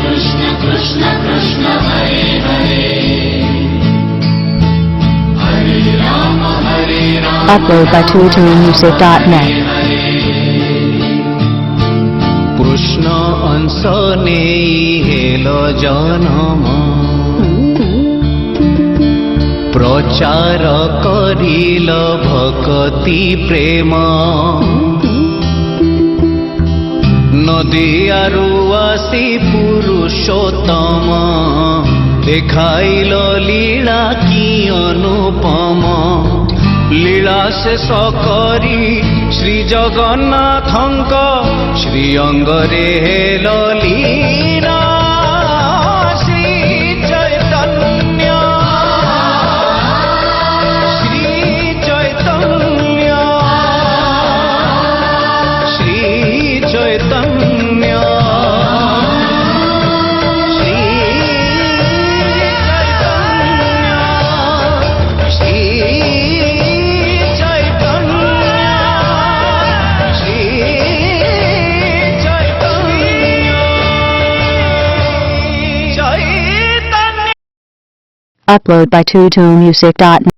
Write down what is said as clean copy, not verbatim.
Krishna Krishna Krishna Hare Hare Hare Rama Upload by TuiTuneMusic.net. Krishna অংশ নেই হেল জনম প্রচার করিল ভকতি প্রেম নদিয়ারু আসি পুরুষোত্তম দেখাইল লীলা কি অনুপম লীলা শেষ করি শ্রী জগন্নাথঙ্ক শ্রী অঙ্গরে হেল লীলা Shri Chaitanya Shri Chaitanya Shri Chaitanya Shri Chaitanya Shri Upload by TuiTuneMusic.net.